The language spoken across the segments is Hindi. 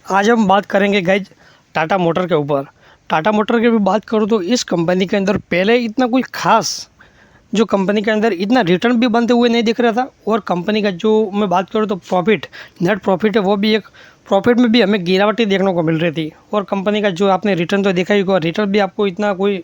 आज हम बात करेंगे गाइज टाटा मोटर के ऊपर। टाटा मोटर की भी बात करूँ तो इस कंपनी के अंदर पहले इतना कोई खास जो कंपनी के अंदर इतना रिटर्न भी बनते हुए नहीं दिख रहा था, और कंपनी का जो मैं बात करूँ तो प्रॉफिट, नेट प्रॉफिट है, वो भी एक प्रॉफिट में भी हमें गिरावट ही देखने को मिल रही थी। और कंपनी का जो आपने रिटर्न तो देखा ही होगा, रिटर्न भी आपको इतना कोई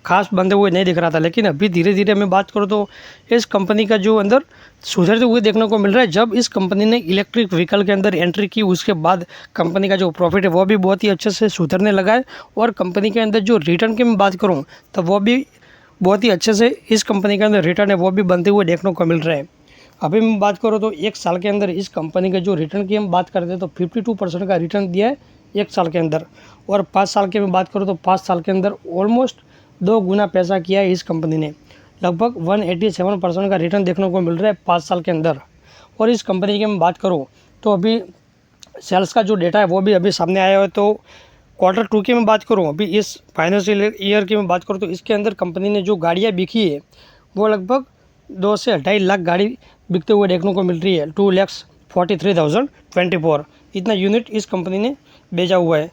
खास बनते हुए नहीं दिख रहा था। लेकिन अभी धीरे धीरे मैं बात करूँ तो इस कंपनी का जो अंदर सुधरते हुए देखने को मिल रहा है। जब इस कंपनी ने इलेक्ट्रिक व्हीकल के अंदर एंट्री की, उसके बाद कंपनी का जो प्रॉफिट है वो भी बहुत ही अच्छे से सुधरने लगा है। और कंपनी के अंदर जो रिटर्न की मैं बात करूँ तो वो भी बहुत ही अच्छे से इस कंपनी के अंदर रिटर्न है वो भी बनते हुए देखने को मिल रहे हैं। अभी मैं बात करूँ तो एक साल के अंदर इस कंपनी के जो रिटर्न की हम बात करते हैं तो 52% का रिटर्न दिया है एक साल के अंदर। और 5 साल की मैं बात करूँ तो 5 साल के अंदर ऑलमोस्ट 2 गुना पैसा किया है इस कंपनी ने। लगभग 187% का रिटर्न देखने को मिल रहा है 5 साल के अंदर। और इस कंपनी की मैं बात करूँ तो अभी सेल्स का जो डेटा है वो भी अभी सामने आया है। तो Q2 की मैं बात करूँ, अभी इस फाइनेंशियल ईयर की मैं बात करूँ तो इसके अंदर कंपनी ने जो गाड़ियाँ बिकी है वो लगभग 2 से 2.5 लाख गाड़ी बिकते हुए देखने को मिल रही है। 2,43,024 इतना यूनिट इस कंपनी ने बेचा हुआ है।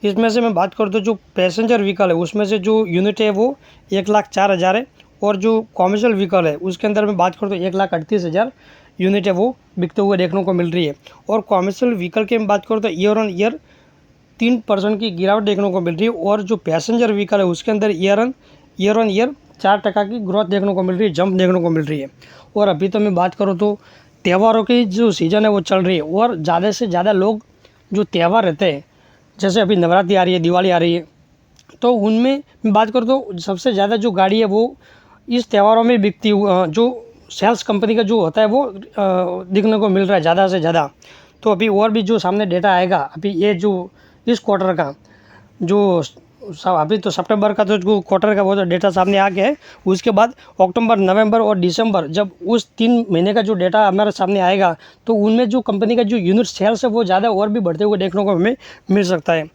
इसमें से मैं बात करूँ तो जो पैसेंजर व्हीकल है उसमें से जो यूनिट है वो 1,04,000 है, और जो कॉमर्शियल व्हीकल है उसके अंदर मैं बात करूँ तो 1,38,000 यूनिट है वो बिकते हुए देखने को मिल रही है। और कॉमर्शियल व्हीकल की मैं बात करूँ तो ईयर ऑन ईयर 3% की गिरावट देखने को मिल रही है, और जो पैसेंजर व्हीकल है उसके अंदर ईयर ऑन ईयर 4% की ग्रोथ देखने को मिल रही है, जंप देखने को मिल रही है। और अभी तो मैं बात करूँ तो त्योहारों की जो सीज़न है वो चल रही है, और ज़्यादा से ज़्यादा लोग जो त्यौहार रहते हैं, जैसे अभी नवरात्रि आ रही है, दिवाली आ रही है, तो उनमें मैं बात करूँ तो सबसे ज़्यादा जो गाड़ी है वो इस त्योहारों में बिकती जो सेल्स कंपनी का जो होता है वो दिखने को मिल रहा है ज़्यादा से ज़्यादा। तो अभी और भी जो सामने डेटा आएगा, अभी ये जो इस क्वार्टर का जो अभी तो सितंबर का तो जो क्वार्टर का वो तो डेटा सामने आ गया है, उसके बाद अक्टूबर, नवंबर और दिसंबर जब उस 3 महीने का जो डेटा हमारे सामने आएगा तो उनमें जो कंपनी का जो यूनिट सेल्स है वो ज़्यादा और भी बढ़ते हुए देखने को हमें मिल सकता है।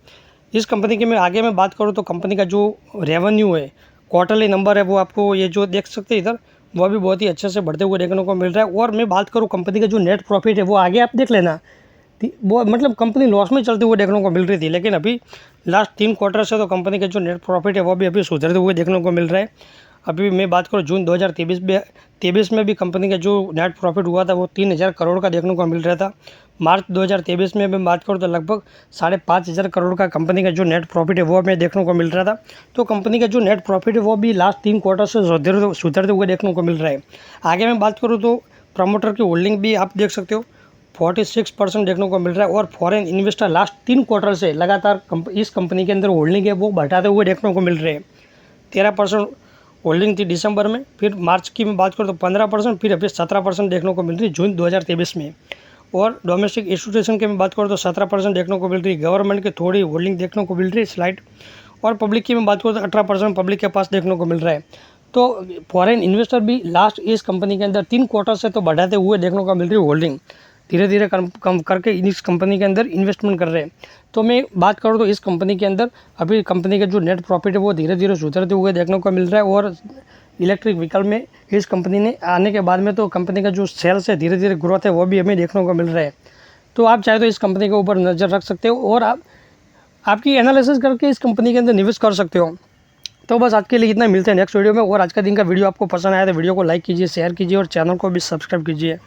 इस कंपनी की मैं आगे में बात करूँ तो कंपनी का जो रेवेन्यू है, क्वार्टरली नंबर है, वो आपको ये जो देख सकते हैं इधर, वो भी बहुत ही अच्छे से बढ़ते हुए देखने को मिल रहा है। और मैं बात करूँ कंपनी का जो नेट प्रॉफिट है वो आगे आप देख लेना, वो मतलब कंपनी लॉस में चलते हुए देखने को मिल रही थी, लेकिन अभी लास्ट 3 क्वार्टर से तो कंपनी का जो नेट प्रॉफिट है वो भी अभी सुधरते हुए देखने को मिल रहा है। अभी मैं बात करूँ जून 2023 में भी कंपनी का जो नेट प्रॉफिट हुआ था वो 3,000 करोड़ का देखने को मिल रहा था। मार्च 2023 में मैं बात करूँ तो लगभग 5,500 करोड़ का कंपनी का जो नेट प्रॉफिट है वो हमें देखने को मिल रहा था। तो कंपनी का जो नेट प्रॉफिट है वो भी लास्ट 3 क्वार्टर से सुधरते हुए देखने को मिल रहा है। आगे मैं बात करूँ तो प्रमोटर की होल्डिंग भी आप देख सकते हो 46% देखने को मिल रहा है। और फॉरेन इन्वेस्टर लास्ट 3 क्वार्टर से लगातार इस कंपनी के अंदर होल्डिंग है वो बढ़ाते हुए देखने को मिल रहे हैं। 13% होल्डिंग थी दिसंबर में, फिर मार्च की मैं बात करूँ तो 15%, फिर अभी 17% देखने को मिल रही है जून 2023 में। और डोमेस्टिक इंस्टीट्यूशन की मैं बात करूँ तो 17% देखने को मिल रही है। गवर्नमेंट की थोड़ी होल्डिंग देखने को मिल रही है स्लाइड। और पब्लिक की मैं बात करूँ तो 18% पब्लिक के पास देखने को मिल रहा है। तो फॉरेन इन्वेस्टर भी लास्ट इस कंपनी के अंदर 3 क्वार्टर से तो बढ़ाते हुए देखने को मिल रही है होल्डिंग, धीरे धीरे कम करके इस कंपनी के अंदर इन्वेस्टमेंट कर रहे हैं। तो मैं बात करूँ तो इस कंपनी के अंदर अभी कंपनी का जो नेट प्रॉफिट है वो धीरे धीरे सुधरते हुए देखने को मिल रहा है। और इलेक्ट्रिक व्हीकल में इस कंपनी ने आने के बाद में तो कंपनी का जो सेल्स है धीरे धीरे ग्रोथ है वो भी हमें देखने को मिल रहा है। तो आप चाहे तो इस कंपनी के ऊपर नज़र रख सकते हो, और आप आपकी एनालिसिस करके इस कंपनी के अंदर निवेश कर सकते हो। तो बस आज के लिए इतना, मिलते हैं नेक्स्ट वीडियो में। और आज का दिन का वीडियो आपको पसंद आया तो वीडियो को लाइक कीजिए, शेयर कीजिए और चैनल को भी सब्सक्राइब कीजिए।